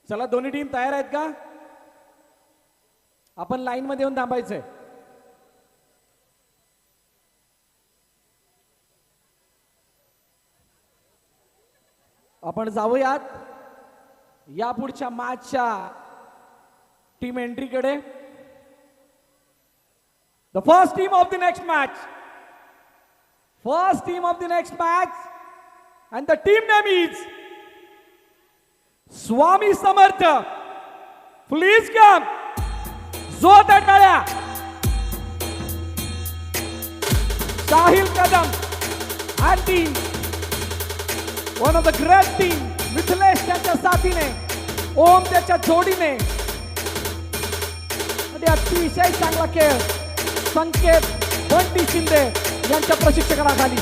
चला दोन्ही टीम तयार आहेत का? आपण लाईन मध्ये येऊन थांबायचंय. आपण जाऊयात या पुढच्या मॅचच्या टीम एंट्री कडे. The first team of the next match. First team of the next match and the team name is Swami Samarth. Please come. जोरदार टाळ्या. Sahil Kadam and the one of the great team Mithilesh त्याच्या साथीने, ओम त्याच्या जोडीने आणि अतिशय चांगला खेळ संकेत बंटी शिंदे यांच्या प्रशिक्षणाखाली.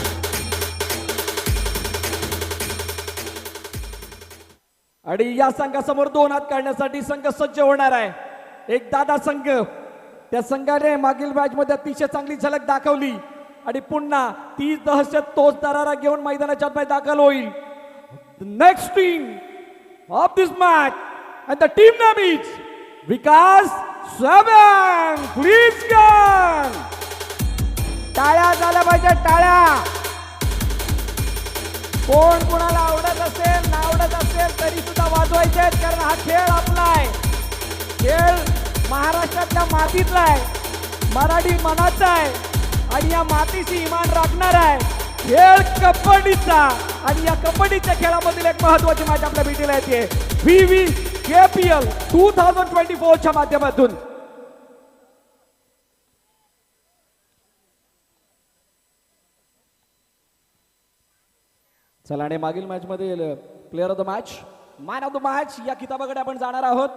आणि या संघासमोर दोन हात काढण्यासाठी संघ सज्ज होणार आहे. एक दादा संघ, त्या संघाने मागील मॅच मध्ये अतिशय चांगली झलक दाखवली आणि पुन्हा ती दहशत तोच दरारा घेऊन मैदानाच्या आत दाखल होईल. Next team of this match and the team name is Vikas 7. Please come. टाळ्या झाल्या पाहिजे, टाळ्या. कोण कोणाला आवडत असेल ना आवडत असेल तरी सुद्धा वाजवायचे, कारण हा खेळ आपला आहे. खेळ महाराष्ट्रातल्या मातीतला आहे, मराठी मनाचा आहे आणि या मातीची इमान राखणार आहे. खेळ कबड्डीचा आणि या कबड्डीच्या खेळामधील एक महत्वाची मॅच आपल्या भेटीला येते VVKPL 2024 च्या माध्यमातून. चला आणि मागील मॅच मध्ये player of the match, man of the match या किताबाकडे आपण जाणार आहोत.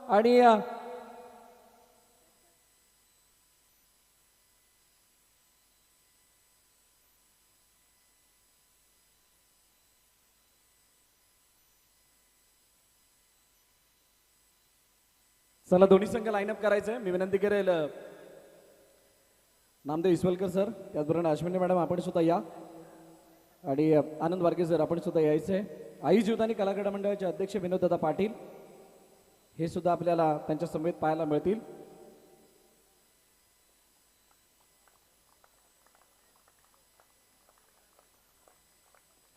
आणि चला दोन्ही संघ लाईनअप करायचंय. मी विनंती करेल नामदेव इसवलकर सर, त्याचबरोबर अश्विनी मॅडम आपण सुद्धा या, आणि आनंद वारके सर आपण सुद्धा यायचंय. आई जीवदानी कलाकार मंडळाचे अध्यक्ष विनोददादा पाटील हे सुद्धा आपल्याला त्यांच्या समेत पाहायला मिळतील.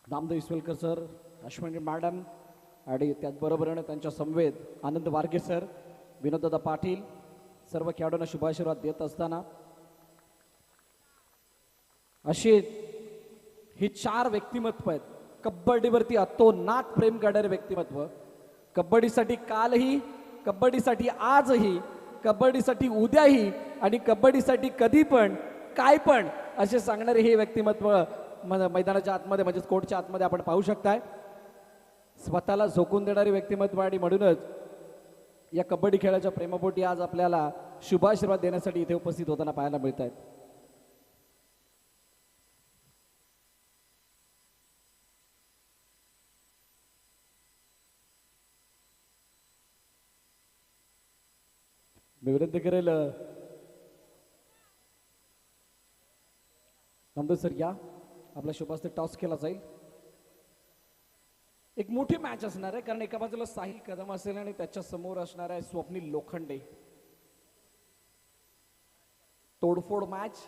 नामदेव इसवलकर सर, अश्विनी मॅडम आणि त्याचबरोबर त्यांच्या समवेत आनंद वारके सर, विनोददादा पाटील, सर्व खेळाडूंना शुभाशीर्वाद देत असताना अशी ही 4 व्यक्तिमत्व आहेत कबड्डीवरती अतोनात प्रेम करणारे व्यक्तिमत्व. कबड्डीसाठी कालही, कबड्डीसाठी आजही, कबड्डीसाठी उद्याही आणि कबड्डीसाठी कधी पण काय पण असे सांगणारे हे व्यक्तिमत्व मैदानाच्या आतमध्ये म्हणजेच कोर्टच्या आतमध्ये आपण पाहू शकताय. स्वतःला झोकून देणारे व्यक्तिमत्व आणि म्हणूनच या कबड्डी खेळाच्या प्रेमापोटी आज आपल्याला शुभाशीर्वाद देण्यासाठी इथे उपस्थित होताना पाहायला मिळत आहेत. मी विनंती करेल नामदेव सर या, आपला शुभास्ते टॉस केला जाईल. एक मोठी मॅच असणार आहे, कारण एका बाजूला साहिल कदम असेल आणि त्याच्या समोर असणार आहे स्वप्नील लोखंडे. तोडफोड मॅच,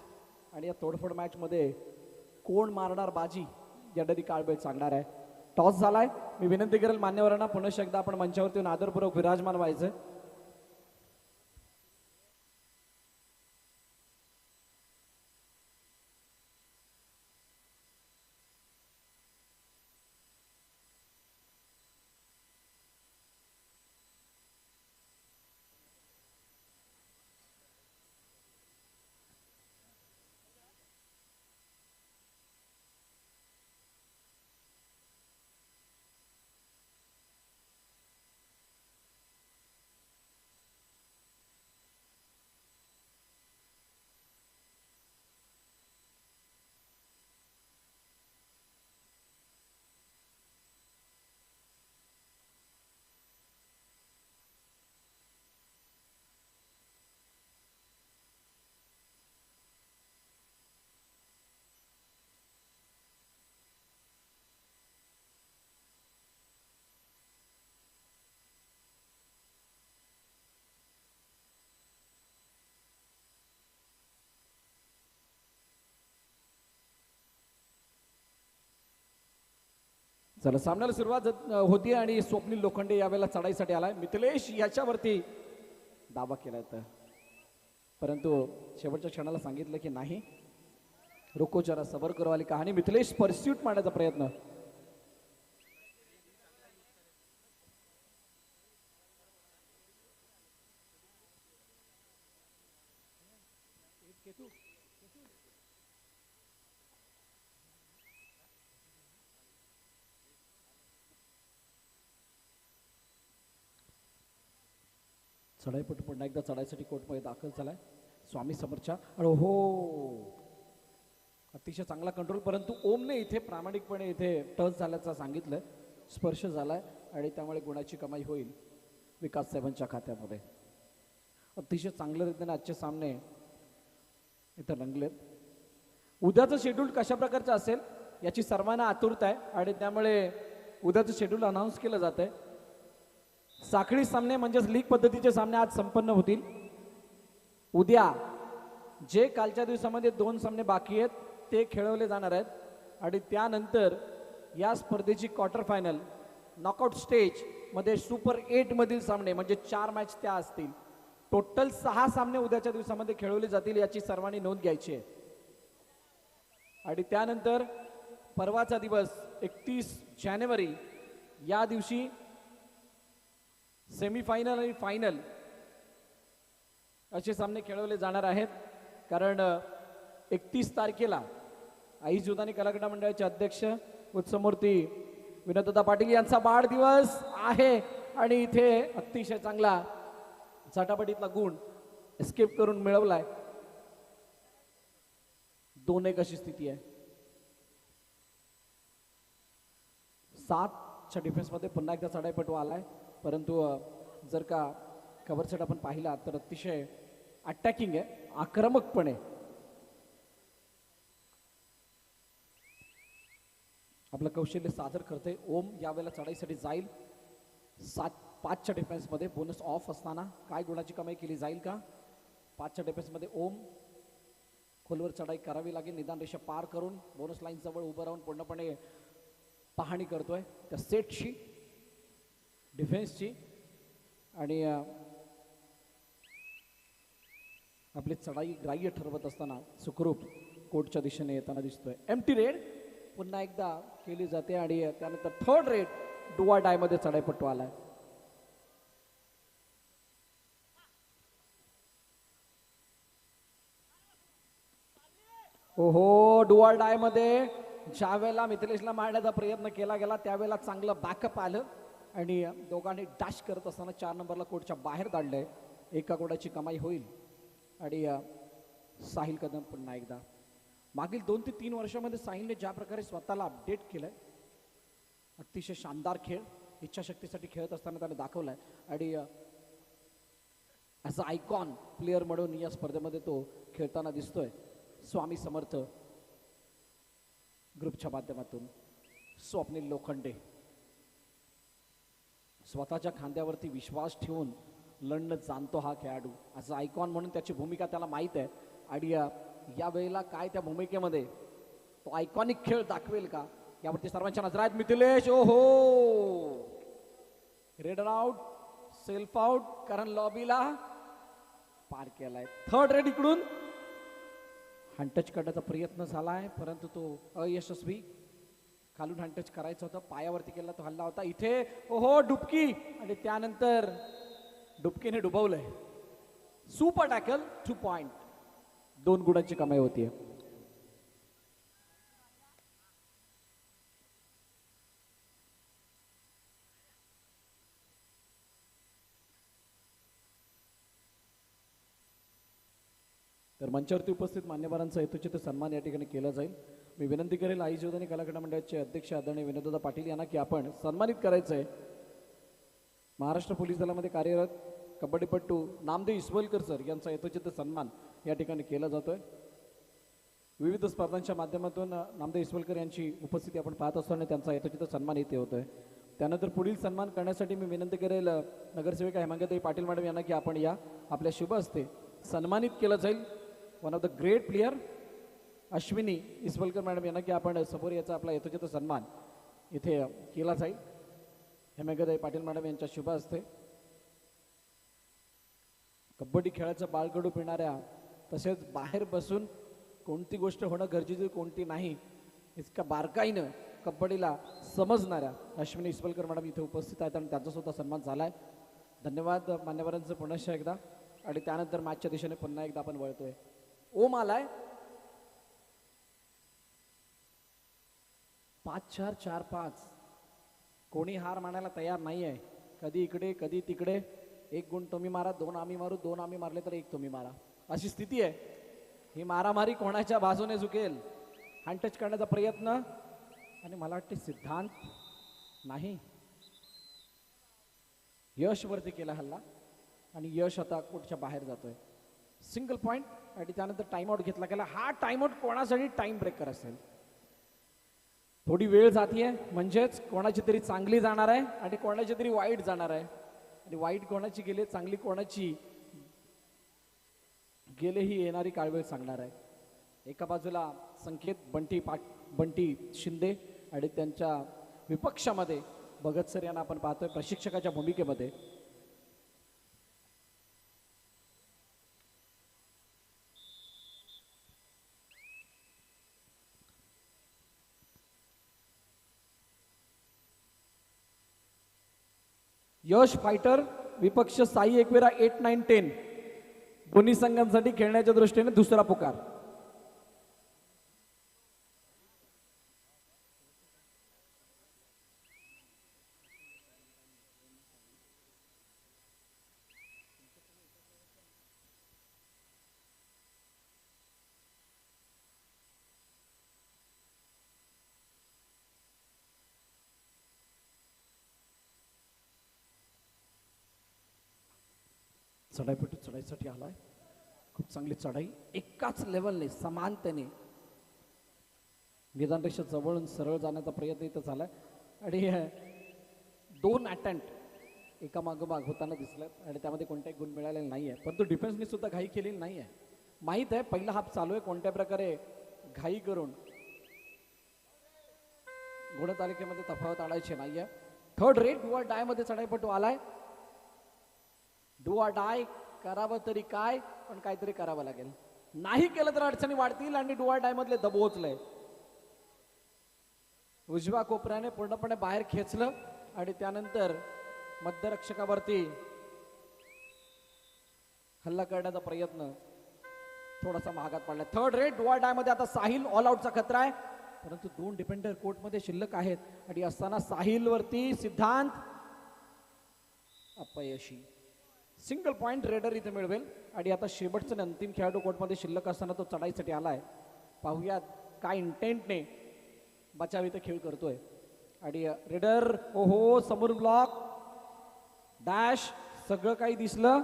आणि या तोडफोड मॅच मध्ये कोण मारणार बाजी यासाठी काळबेळ सांगणार आहे. टॉस झालाय. मी विनंती करेल मान्यवरांना पुन्हा एकदा आपण मंचावरती येऊन आदरपूर्वक विराजमान व्हायचं. चला सामन्याला सुरुवात होती आणि स्वप्नील लोखंडे यावेळेला चढाईसाठी आलाय. मिथिलेश याच्यावरती दावा केलाय तर परंतु शेवटच्या क्षणाला सांगितलं की नाही, रुको जरा सबर करो वाली कहाणी. मिथिलेश परस्यूट मारण्याचा प्रयत्न. चढाईपटू पुन्हा एकदा चढाईसाठी कोर्टमध्ये दाखल झालाय. स्वामी समर्थच्या हो, अतिशय चांगला कंट्रोल, परंतु ओमने इथे प्रामाणिकपणे इथे टच झाल्याचं सांगितलं, स्पर्श झालाय आणि त्यामुळे गुणाची कमाई होईल विकास साहेबांच्या खात्यामध्ये. अतिशय चांगल्या रीतीने आजचे सामने इथं रंगलेत. उद्याचं शेड्यूल कशा प्रकारचं असेल याची सर्वांना आतुरता आहे आणि त्यामुळे उद्याचं शेड्यूल अनाऊन्स केलं जात आहे. साखळी सामने म्हणजेच लीग पद्धतीचे सामने आज संपन्न होतील. उद्या जे कालच्या दिवसामध्ये 2 सामने बाकी आहेत ते खेळवले जाणार आहेत आणि त्यानंतर या स्पर्धेची क्वार्टर फायनल नॉकआउट स्टेज मध्ये सुपर 8 मधील सामने म्हणजे 4 मॅच त्या असतील. टोटल 6 सामने उद्याच्या दिवसामध्ये खेळवले जातील याची सर्वांनी नोंद घ्यायची आहे. आणि त्यानंतर परवाचा दिवस 31 जानेवारी या दिवशी सेमीफायनल आणि फायनल असे सामने खेळवले जाणार आहेत. कारण 31 तारखेला आई जुदानी कलाकार मंडळाचे अध्यक्ष उत्सवमूर्ती विनोददा पाटील यांचा वाढदिवस आहे आणि इथे अतिशय चांगला झटापटीतला गुण एस्केप करून मिळवलाय. 2-1 अशी स्थिती आहे. 7च्या डिफेन्समध्ये पुन्हा एकदा चढाईपटू आलाय, परंतु जर का कव्हर सेट आपण पाहिला तर अतिशय अटॅकिंग आहे, आक्रमकपणे. आपलं कौशल्य सादर करते. ओम यावेळेला चढाईसाठी जाईल. 5च्या डिफेन्समध्ये बोनस ऑफ असताना काय गुणाची कमाई केली जाईल का? 5च्या डिफेन्समध्ये ओम खोलवर चढाई करावी लागेल. निदान रेषा पार करून बोनस लाईन जवळ उभं राहून पूर्णपणे पाहणी करतोय त्या सेटची, डिफेन्सची. आणि आपली चढाई ग्राह्य ठरवत असताना सुखरूप कोर्टच्या दिशेने येताना दिसतोय. एम्प्टी रेड पुन्हा एकदा केली जाते आणि त्यानंतर थर्ड रेड डुआ डाय मध्ये चढाईपटू आलाय. ओहो, डुआ डाय मध्ये ज्या वेळेला मिथिलेशला मारण्याचा प्रयत्न केला गेला त्यावेळेला चांगलं बॅकअप आलं आणि दोघांनी डॅश करत असताना 4 नंबरला कोर्टच्या बाहेर काढलंय. 1 गुणाची कमाई होईल. आणि साहिल कदम पुन्हा एकदा मागील 2 ते 3 वर्षामध्ये साहिलने ज्या प्रकारे स्वतःला अपडेट केलंय, अतिशय शानदार खेळ इच्छाशक्तीसाठी खेळत असताना त्याने दाखवलाय. आणि ॲज अ आयकॉन प्लेअर म्हणून या स्पर्धेमध्ये तो खेळताना दिसतोय. स्वामी समर्थ ग्रुपच्या माध्यमातून स्वप्नील लोखंडे स्वतःच्या खांद्यावरती विश्वास ठेवून लढणं जाणतो हा खेळाडू. ॲज अ आयकॉन म्हणून त्याची भूमिका त्याला माहीत आहे आणि या वेळेला काय त्या भूमिकेमध्ये तो आयकॉनिक खेळ दाखवेल का यावरती सर्वांच्या नजर आहेत. मिथिलेश ओहो, रेड आउट, सेल्फ आउट, कारण लॉबीला पार केलाय. थर्ड रेड इकडून हँडटच करण्याचा प्रयत्न झालाय परंतु तो अयशस्वी. खालून हँडटच करायचं होतं, पायावरती केला तो हल्ला होता. इथे ओहो डुबकी आणि त्यानंतर डुबकीने डुबवलंय. Super tackle, 2 point. 2 गुणांची कमाई होतीये. तर मंचावरती उपस्थित मान्यवरांचा हेतुचित सन्मान या ठिकाणी केला जाईल. मी विनंती करेल आई जोधानी कलाकार मंडळाचे अध्यक्ष आदरणीय विनोददा पाटील यांना की आपण सन्मानित करायचंय. महाराष्ट्र पोलीस दलामध्ये कार्यरत कबड्डीपटू नामदेव इसवलकर सर यांचा यथोचित सन्मान या ठिकाणी केला जातोय. विविध स्पर्धांच्या माध्यमातून नामदेव इसवलकर यांची उपस्थिती आपण पाहत असतो आणि त्यांचा यथोचित सन्मान इथे होतोय. त्यानंतर पुढील सन्मान करण्यासाठी मी विनंती करेल नगरसेविका हेमांगताई पाटील मॅडम यांना की आपण या आपल्या शुभ हस्ते सन्मानित केलं जाईल. One of the great player Ashwini Isavalkar madam यांना की आपण समोर याचा आपला यथोचित सन्मान इथे केला जाईल. हेमेगदय पाटील मॅडम यांच्या शुभ हस्ते कबड्डी खेळाचं बाळकडू पिणाऱ्या तसेच बाहेर बसून कोणती गोष्ट होणं गरजेची कोणती नाही इतका बारकाईनं कबड्डीला समजणाऱ्या अश्विनी इस्वलकर मॅडम इथे उपस्थित आहेत आणि त्यांचा सुद्धा सन्मान झाला आहे. धन्यवाद मान्यवरांचं पुनश्च एकदा. आणि त्यानंतर मॅचच्या दिशेने पुन्हा एकदा आपण वळतोय. ओम आलाय 5-4 4-5. कोणी हार मानायला तयार नाही आहे. कधी इकडे कधी तिकडे. 1 गुण तुम्ही मारा, 2 आम्ही मारू, 2 आम्ही मारले तर 1 तुम्ही मारा, अशी स्थिती आहे. ही मारामारी कोणाच्या बाजूने झुकेल. हँडटच करण्याचा प्रयत्न आणि मला वाटते सिद्धांत नाही यश वरती केला हल्ला आणि यश आता कोर्टच्या बाहेर जातोय. सिंगल पॉइंट आणि त्यानंतर टाइमआउट घेतला गेला. हा टाइमआउट कोणासाठी टाइम ब्रेकर असेल. थोडी वेळ जातीये म्हणजेच कोणाची तरी चांगली जाणार आहे आणि कोणाची तरी वाईट जाणार आहे. आणि वाईट कोणाची गेले चांगली कोणाची गेले ही येणारी काळवेळ सांगणार आहे. एका बाजूला संकेत बंटी शिंदे आणि त्यांच्या विपक्षामध्ये भगत सर यांना आपण पाहतोय प्रशिक्षकाच्या भूमिकेमध्ये. यश फायटर विपक्ष साई एकवेरा 8, 9, 10 दोन्ही संघांसाठी खेळण्याच्या दृष्टीने दुसरा पुकार. चढाईपटू चढाईसाठी आलाय. खूप चांगली चढाई एकाच लेवलने समानतेने निदान रेषा जवळून सरळ जाण्याचा प्रयत्न इथं झालाय आणि 2 अटेम्प्ट एका मागोमाग होताना दिसल्यात आणि त्यामध्ये कोणताही गुण मिळालेला नाहीये. परंतु डिफेन्सने सुद्धा घाई केलेली नाहीये. माहीत आहे पहिला हाफ चालू आहे कोणत्या प्रकारे घाई करून गुणतालिकेमध्ये तफावत आणायची नाहीये. Third rate do or die मध्ये चढाईपटू आलाय. डू ऑर डाय करावं तरी काय पण काहीतरी करावं लागेल. नाही केलं तर अडचणी वाढतील आणि डू ऑर डाय मधले दबोचलंय. उजव्या कोपऱ्याने पूर्णपणे बाहेर खेचलं आणि त्यानंतर मध्यरक्षकावरती हल्ला करण्याचा प्रयत्न थोडासा महागात पडला. Third rate do or die मध्ये आता साहिल ऑल आउटचा खतरा आहे. परंतु 2 डिफेंडर कोर्टमध्ये शिल्लक आहेत आणि असताना साहिल वरती सिद्धांत अपयशी. सिंगल पॉइंट रेडर इथे मिळवेल आणि आता शेवटचा अंतिम खेळाडू कोर्टमध्ये शिल्लक असताना तो चढाईसाठी आलाय. पाहूयात काय इंटेंटने बचाव इथे खेळ करतोय. आणि रेडर ओहो समोर ब्लॉक डॅश सगळं काही दिसलं.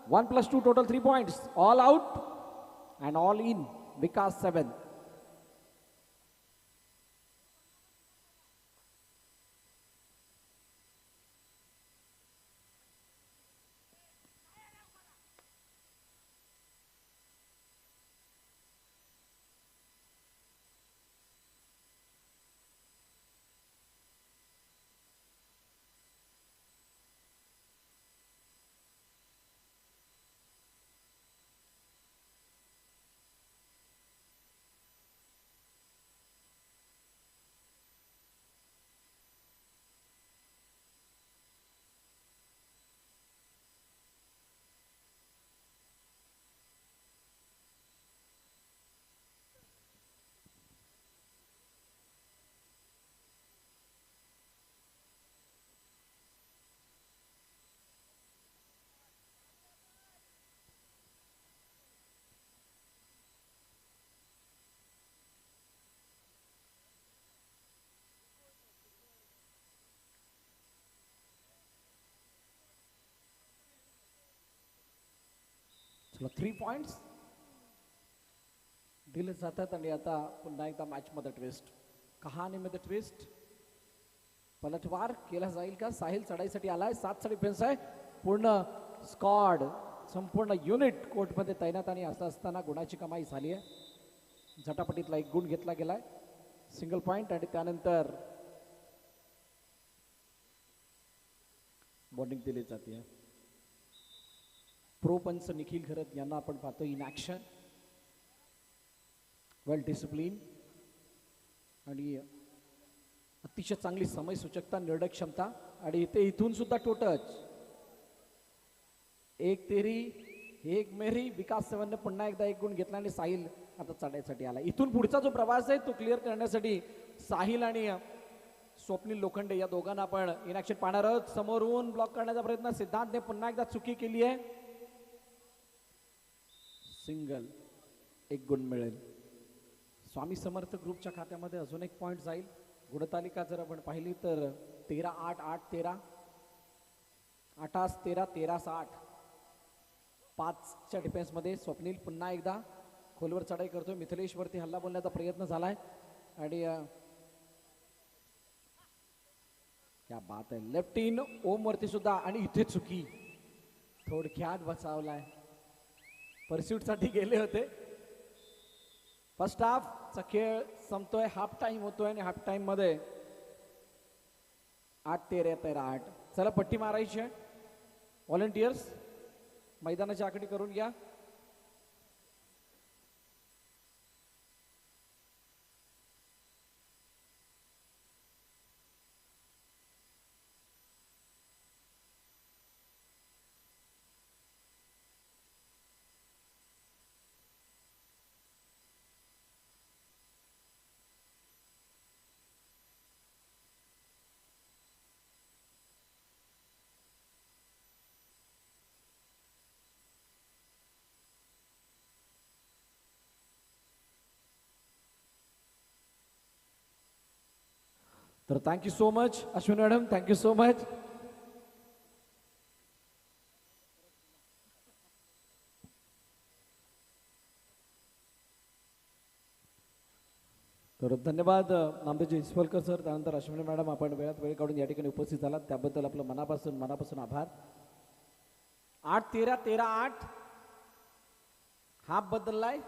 1+2 total 3 points. All out and all in Vikas 7. चला 3 पॉइंट्स दिले जातात आणि आता पुन्हा एकदा मॅच मध्ये ट्विस्ट. कहाणीमध्ये ट्विस्ट. पलटवार केला जाईल का. साहिल चढाईसाठी आलाय. 7चा डिफेन्स आहे. पूर्ण स्क्वॉड संपूर्ण युनिट कोर्टमध्ये तैनात आणि असं असताना गुणाची कमाई झाली आहे. झटापटीतला 1 गुण घेतला गेलाय. सिंगल पॉइंट आणि त्यानंतर वॉर्निंग दिली जाते. प्रो पंच निखिल खरत यांना आपण पाहतो इन ॲक्शन. वेल डिसिप्लिन आणि अतिशय चांगली समय सूचकता, निर्णय क्षमता. आणि इथे इथून सुद्धा टोटच एक तेरी एक मेरी. विकास सेवनने पुन्हा एकदा एक गुण घेतला आणि साहिल आता चढायसाठी आला. इथून पुढचा जो प्रवास आहे तो क्लिअर करण्यासाठी साहिल आणि स्वप्नील लोखंडे या दोघांना आपण इन ॲक्शन पाहणार आहोत. समोरून ब्लॉक करण्याचा प्रयत्न, सिद्धांतने पुन्हा एकदा चुकी केली आहे. सिंगल, एक गुण मिळेल. स्वामी समर्थ ग्रुपच्या खात्यामध्ये अजून एक पॉईंट जाईल. गुणतालिका जर आपण पाहिली तर 13-8, 8-13, 8-13, 13-8. 5च्या डिफेन्समध्ये स्वप्नील पुन्हा एकदा खोलवर चढाई करतोय. मिथिलेशवरती हल्ला बोलण्याचा प्रयत्न झालाय आणि क्या बात आहे. लेफ्ट इन ओम वरती सुद्धा आणि इथे चुकी, थोडक्यात बचावलाय. परस्यूट साठी गेले होते. फर्स्ट हाफचा खेळ संपतोय, हाफ टाइम होतोय आणि हाफ टाइम मध्ये 8-13, 13-8. चला पट्टी मारायची आहे. व्हॉलंटियर्स मैदानाची आखणी करून घ्या. तर thank you so much Ashwini madam, thank you so much. तर धन्यवाद नामदेवजी इस्वलकर सर, त्यानंतर अश्विनी मॅडम, आपण वेळात वेळ काढून या ठिकाणी उपस्थित झालात त्याबद्दल आपलं मनापासून आभार. 8-13, 13-8. हाफ बदललाय,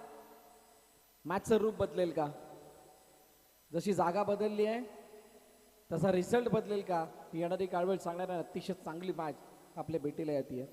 मॅचचं रूप बदलेल का? जशी जागा बदलली आहे तसा रिझल्ट बदलेल का? येणारी काळवेळ सांगणार आहे. अतिशय चांगली मॅच आपल्या भेटीला येते.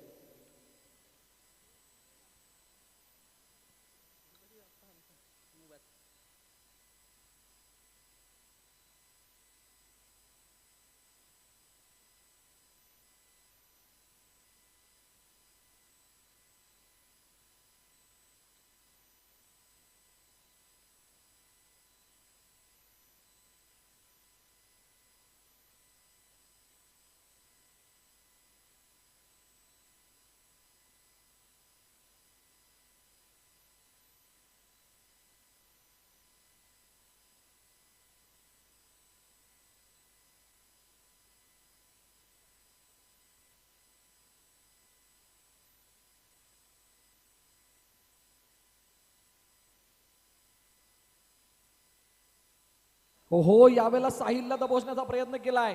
हो, यावेळेला साहिलला दबोचण्याचा प्रयत्न केलाय.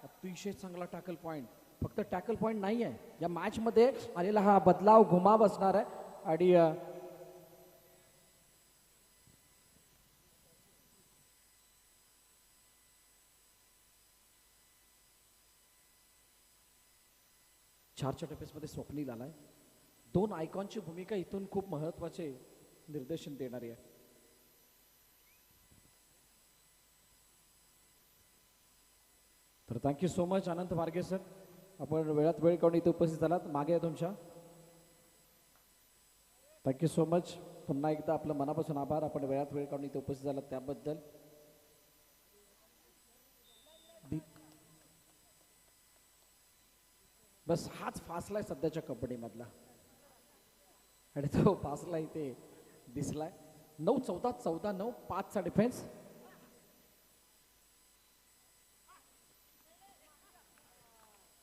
अतिशय चांगला टॅकल पॉइंट. फक्त टॅकल पॉइंट नाही आहे, या मॅच मध्ये आलेला हा बदलाव घुमाव असणार आहे. आणि चारच्या टप्प्यामध्ये स्वप्नील आलाय. 2 आयकॉनची भूमिका इथून खूप महत्वाचे निर्देशन देणारी आहे. तर थँक्यू सो मच अनंत मार्गे सर, आपण वेळात वेळ काढून इथे उपस्थित झालात. मागे आहे तुमच्या. Thank you so much. पुन्हा एकदा आपलं मनापासून आभार, आपण वेळात वेळ काढून इथे उपस्थित झालात त्याबद्दल. बस हाच फासलाय सध्याच्या कबड्डीमधला आणि तो फासला इथे दिसलाय. 9-14, 14-9, 5चा डिफेन्स.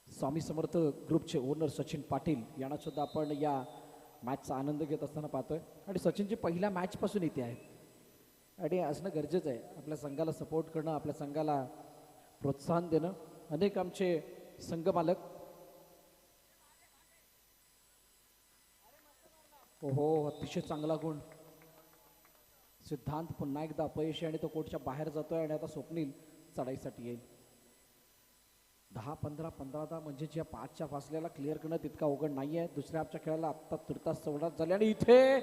स्वामी समर्थ ग्रुपचे ओनर सचिन पाटील यांना सुद्धा आपण या मॅचचा आनंद घेत असताना पाहतोय. आणि सचिनची पहिल्या मॅचपासून इथे आहेत आणि असणं गरजेचं आहे. आपल्या संघाला सपोर्ट करणं, आपल्या संघाला प्रोत्साहन देणं. अनेक आमचे संघ मालक हो, अतिशय चांगला गुण. सिद्धांत पुन्हा एकदा अपयशी आणि तो कोर्टच्या बाहेर जातोय आणि आता स्वप्नील चढाईसाठी येईल. 10-15 म्हणजे ज्या 5च्या फासल्याला क्लिअर करणं तितका अवघड नाहीये. दुसऱ्या हाफच्या खेळाला आत्ता तुर्तास चौडाच झाले आणि इथे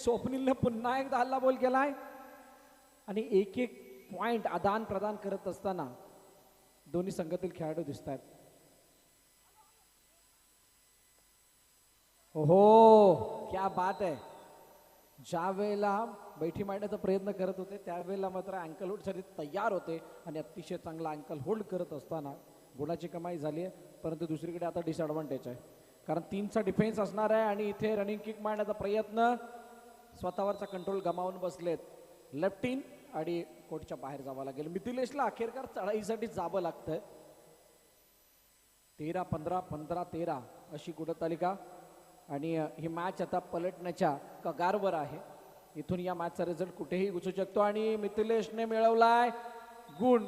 स्वप्नीलने पुन्हा एकदा हल्ला बोल केलाय आणि एक एक पॉइंट आदान प्रदान करत असताना दोन्ही संघातील खेळाडू दिसत आहेत. हो क्या बात आहे. ज्या वेळेला बैठी मांडण्याचा प्रयत्न करत होते त्यावेळेला मात्र अँकल होल्डसाठी तयार होते आणि अतिशय चांगला अँकल होल्ड करत असताना गुणाची कमाई झाली आहे. परंतु दुसरीकडे आता डिसएडव्हान्टेज आहे कारण 3चा डिफेन्स असणार आहे आणि इथे रनिंग किक मारण्याचा प्रयत्न स्वतःवरचा कंट्रोल गमावून बसलेत लेफ्ट इन आणि कोर्टच्या बाहेर जावं लागेल. मिथिलेशला अखेरकार चढाईसाठी जावं लागतंय. 13-15 15-13 अशी गुणतालिका आणि ही मॅच आता पलटण्याच्या कगारवर आहे. इथून या मॅचचा रिझल्ट कुठेही घुसू शकतो आणि मिथिलेशने मिळवलाय गुण.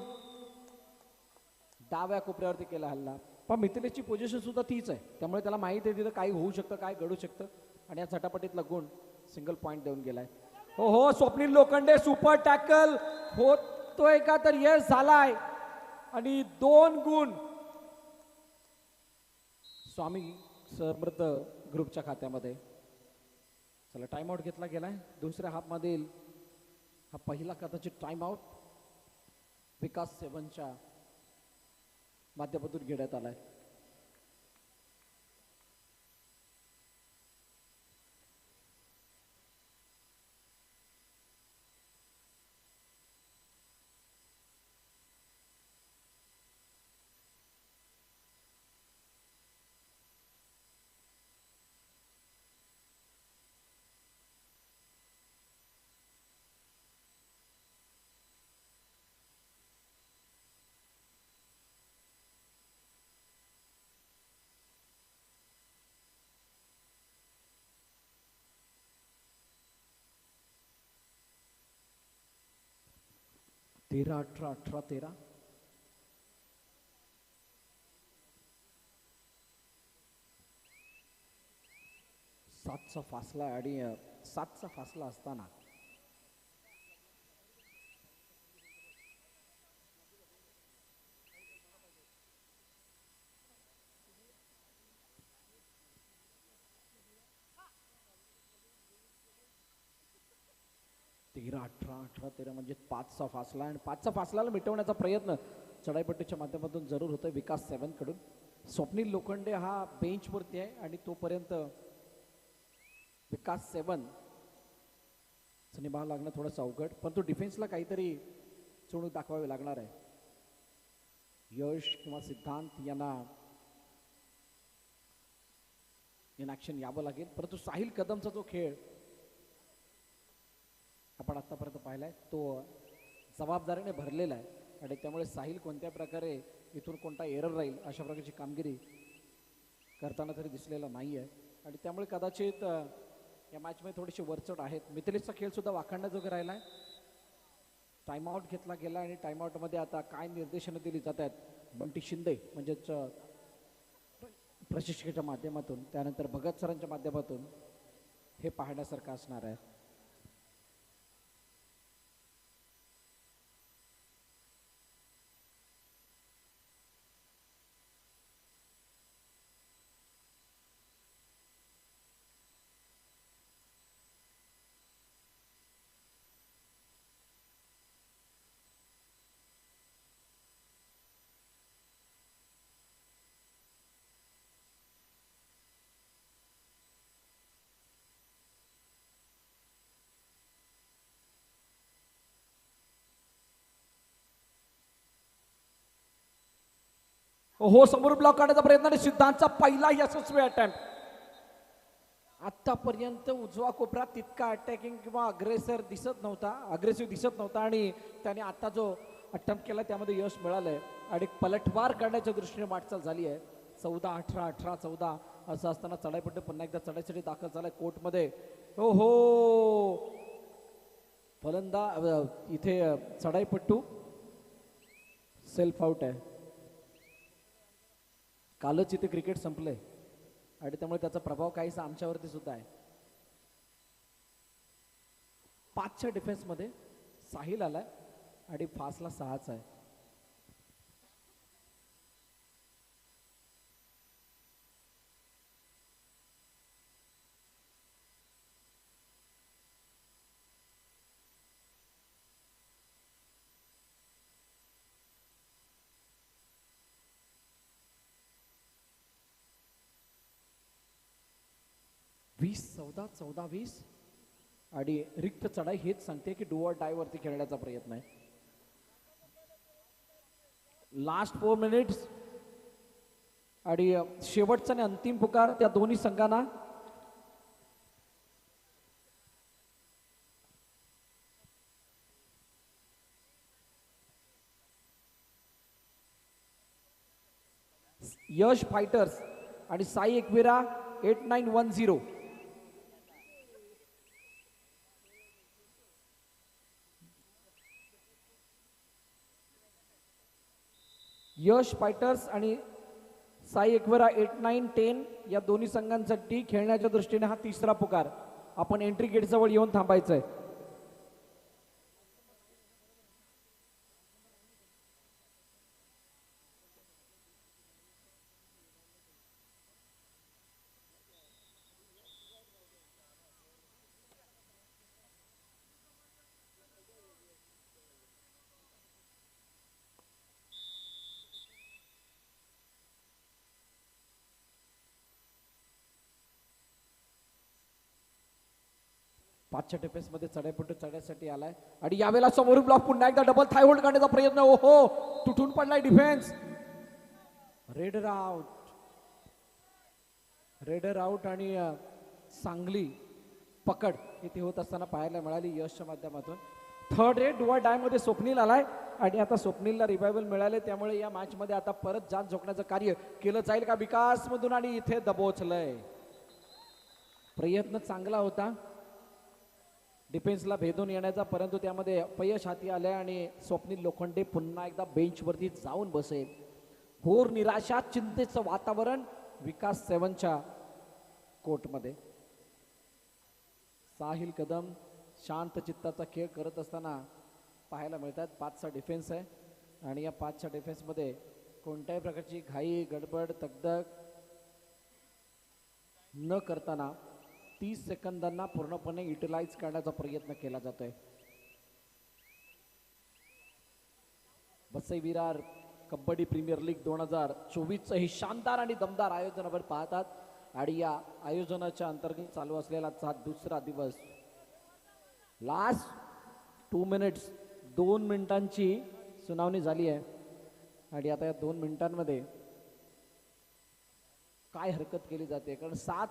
डाव्या कोपऱ्यावरती केला हल्ला पण मिथिलेशची पोझिशन सुद्धा तीच आहे त्यामुळे त्याला माहिती आहे तिथं काय होऊ शकतं काय घडू शकतं आणि या झटापटीतला गुण सिंगल पॉइंट देऊन गेलाय. हो हो स्वप्नील लोखंडे सुपर टॅकल होतोय का तर यस झालाय आणि 2 गुण स्वामी समर्थ ग्रुपच्या खात्यामध्ये. चला टाइम आउट घेतला गेलाय दुसऱ्या हाफ मधील हा पहिला कदाचित टाइम आउट विकास 7च्या माध्यमातून घेण्यात आलाय. तेरा 18 18-13 7चा फासला आणि 7चा फासला असताना तेरा 18-13 म्हणजे 5चा फासला आणि 5चा फासलाला मिटवण्याचा प्रयत्न चढाईपट्टीच्या माध्यमातून जरूर होतोय विकास 7 कडून. स्वप्नील लोखंडे हा बेंचवरती आहे आणि तोपर्यंत विकास 7 निभाव लागणं थोडंसं अवघड परंतु डिफेन्सला काहीतरी चुणूक दाखवावी लागणार आहे. यश किंवा सिद्धांत यांना इन ऍक्शन यावं लागेल. परंतु साहिल कदमचा जो खेळ आपण आतापर्यंत पाहिलाय तो जबाबदारीने भरलेला आहे आणि त्यामुळे साहिल कोणत्या प्रकारे इथून कोणता एरर राहील अशा प्रकारची कामगिरी करताना तरी दिसलेला नाही आहे आणि त्यामुळे कदाचित या मॅचमध्ये थोडीशी वरचढ आहेत. मिथिलेशचा खेळ सुद्धा वाखाणण्याजोगा राहिला आहे. टाइमआउट घेतला गेला आणि टाइमआउटमध्ये आता काय निर्देशनं दिली जात आहेत बंटी शिंदे म्हणजेच प्रशिक्षकाच्या माध्यमातून त्यानंतर भगत सरांच्या माध्यमातून हे पाहण्यासारखं असणार आहे. हो समोर ब्लॉक काढण्याचा प्रयत्न आणि सिद्धांतचा पहिला यशस्वी अटेम्प्ट. आतापर्यंत उजवा कोपरा तितका अटॅकिंग किंवा अग्रेसिव्ह दिसत नव्हता आणि त्याने आता जो अटेम्प्ट केला त्यामध्ये यश मिळालंय आणि पलटवार करण्याच्या दृष्टीने वाटचाल झाली आहे. 14-18 18-14 असं असताना चढाईपट्टी पुन्हा एकदा चढाईसाठी दाखल झालाय कोर्टमध्ये. हो हो फलंदा इथे चढाईपट्टू सेल्फ आउट आहे. कालच इथे क्रिकेट संपलंय आणि त्यामुळे त्याचा प्रभाव काहीसा आमच्यावरती सुद्धा आहे. 5च्या डिफेन्समध्ये साहिल आलाय आणि फासला 6चा आहे. 20-14-14-20 आणि रिक्त चढाई हेच सांगते की डू ऑर डाय वरती खेळण्याचा प्रयत्न आहे. लास्ट 4 मिनिट्स आणि शेवटचा आणि अंतिम पुकार त्या दोन्ही संघांना. यश फायटर्स आणि साई एकविरा 8910. यश फायटर्स आणि साई एकविरा 8910 या दोन्ही संघांसाठी खेळण्याच्या दृष्टीने हा तिसरा पुकार. आपण एंट्री गेट जवळ येऊन थांबायचंय. पाचच्या डिफेन्स मध्ये चढाईपट्टू चढण्यासाठी आलाय आणि यावेळेला समोरून ब्लॉक पुन्हा एकदा डबल थाय होल्ड करण्याचा प्रयत्न. ओहो, तुटून पडलाय डिफेन्स. रेडर आउट आणि चांगली पकड इथे होत असताना पाहायला मिळाली यशच्या माध्यमातून. Third red do or die मध्ये स्वप्नील आलाय आणि आता स्वप्नीलला रिवायवल मिळाले, त्यामुळे या मॅच मध्ये आता परत जान झोकण्याचं कार्य केलं जाईल का विकास मधून. आणि इथे दबोचलंय. प्रयत्न चांगला होता डिफेन्सला भेदून येण्याचा, परंतु त्यामध्ये अपयश हाती आले आणि स्वप्नील लोखंडे पुन्हा एकदा बेंचवरती जाऊन बसेल. घोर निराशा चिंतेचं वातावरण विकास 7च्या कोर्टमध्ये. साहिल कदम शांत चित्ताचा खेळ करत असताना पाहायला मिळतात. 5चा डिफेन्स आहे आणि या 5च्या डिफेन्समध्ये कोणत्याही प्रकारची घाई गडबड तगदग न करताना 30 सेकंदांना पूर्णपणे युटिलाइज करण्याचा प्रयत्न केला जातोय. वसई विरार कबड्डी प्रीमियर लीग 2024 ही शानदार आणि दमदार आयोजनावर पाहतात आणि या आयोजनाच्या अंतर्गत चालू असलेला हा दुसरा दिवस. लास्ट 2 मिनिट्स 2 मिनिटांची सुनावणी झाली आहे आणि आता या 2 मिनिटांमध्ये काय हरकत केली जाते, कारण 7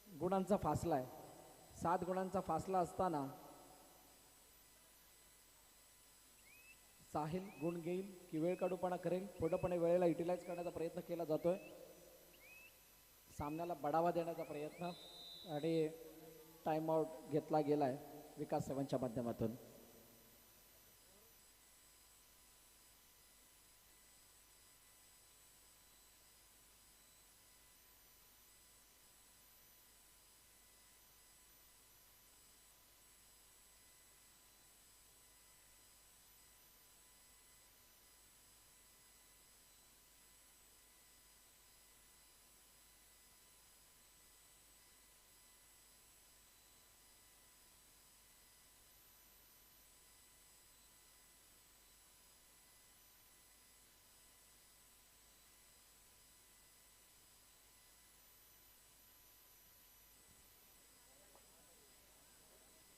गुणांचा फासला आहे. 7 गुणांचा फासला असताना साहिल गुण घेईल की वेळ काढूपणा करेल, पूर्णपणे वेळेला युटिलाइज करण्याचा प्रयत्न केला जातोय. सामन्याला बढावा देण्याचा प्रयत्न आणि टाइम आउट घेतला गेलाय विकास 7च्या माध्यमातून.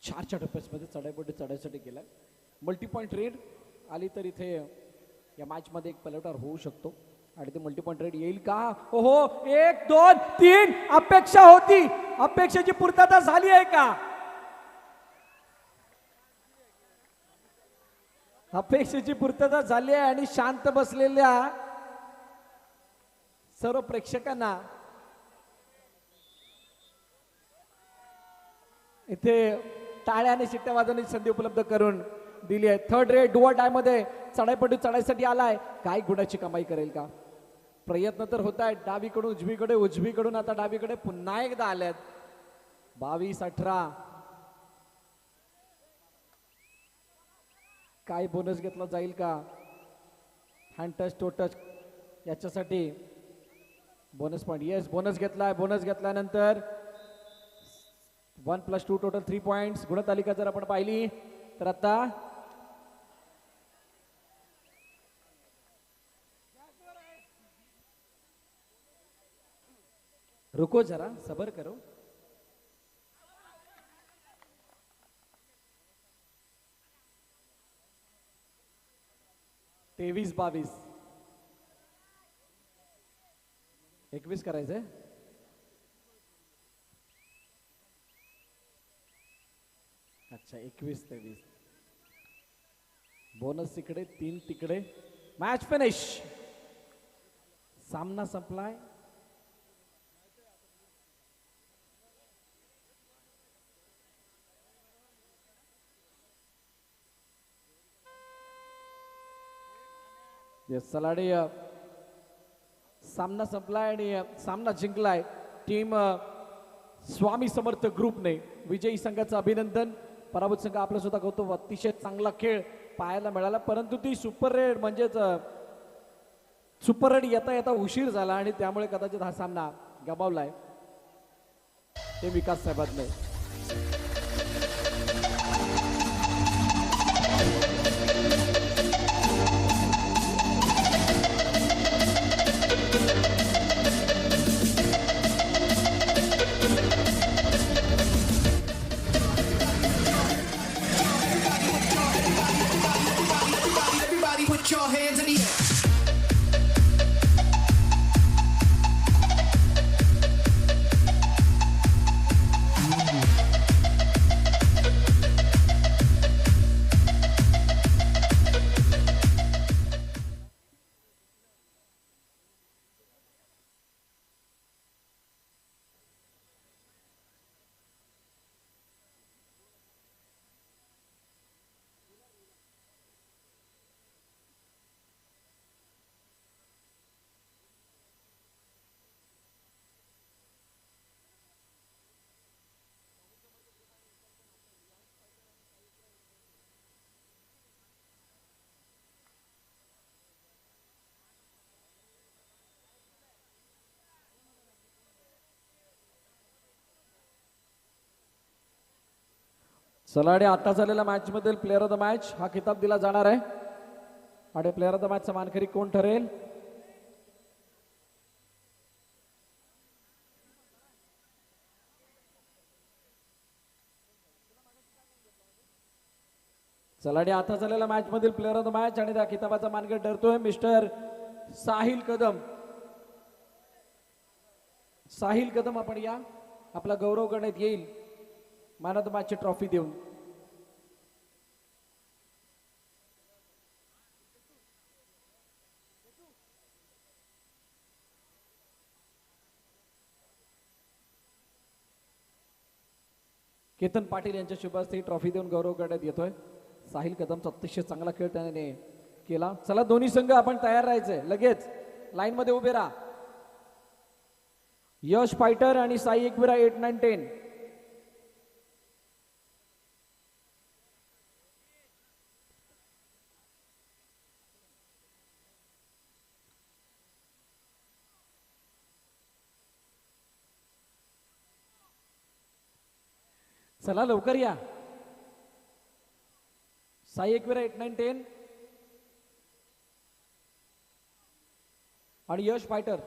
चारच्या टप्प्यामध्ये चढाईपट्टी चढायसाठी गेलाय. मल्टीपॉईंट रेड आली तर इथे या मॅच मध्ये एक पलटवार होऊ शकतो आणि ते मल्टीपॉईंट रेड येईल का. ओहो, 1 2 3 अपेक्षा होती, अपेक्षेची पूर्तता झाली आहे का. अपेक्षेची पूर्तता झाली आहे आणि शांत बसलेल्या सर्व प्रेक्षकांना इथे टाळ्या आणि शिट्ट्या वाजवण्याची संधी उपलब्ध करून दिली आहे. Third red do or die मध्ये चढाईपट्टी चढायसाठी आलाय. काय गुणाची कमाई करेल का. प्रयत्न तर होत आहेत डावीकडून उजवीकडे, उजवीकडून आता डावीकडे पुन्हा एकदा आल्यात. 22-18 काय बोनस घेतला जाईल का. हँड टच टो टच याच्यासाठी बोनस पॉईंट. येस, बोनस घेतलाय. बोनस घेतल्यानंतर 1+2 टोटल 3 पॉइंट्स. गुणतालिका जर आपण पाहिली तर आता रुको जरा सबर करो. 23-22 21 करायचंय. अच्छा 21-23 बोनस इकडे 3 तिकडे. Match finish. सामना संपलाय. सलाडी सामना संपलाय आणि सामना जिंकलाय टीम स्वामी समर्थ ग्रुपने. विजयी संघाचं अभिनंदन. पराभूत संघ आपला सुद्धा कौतुक. अतिशय चांगला खेळ पाहायला मिळाला, परंतु ती सुपर रेड म्हणजेच सुपर रेड येता येता उशीर झाला आणि त्यामुळे कदाचित हा सामना गमावलाय. ते विकास साहेबांनी. Put your hands in the air. सलाडे आता झालेल्या मॅच मधील प्लेअर ऑफ द मॅच हा किताब दिला जाणार आहे. आणि प्लेअर ऑफ द मॅचचा मानकरी कोण ठरेल? सलाडे आता झालेल्या मॅच मधील प्लेअर ऑफ द मॅच आणि त्या किताबाचा मानकरी ठरतोय मिस्टर साहिल कदम. साहिल कदम आपण या, आपला गौरव करण्यात येईल मॅन ऑफ द मॅचची ट्रॉफी देऊन. केतन पाटील यांच्या शुभ हस्ते ही ट्रॉफी देऊन गौरव करण्यात येतोय. साहिल कदमचा अतिशय चांगला खेळ त्याने केला. चला दोन्ही संघ आपण तयार राहायचंय. लगेच लाईन मध्ये उभे राहा. यश फायटर आणि साई एकविरा 8, 9, 10. चला लवकर या. साई एकविरा 8, 9, 10 आणि यश फायटर.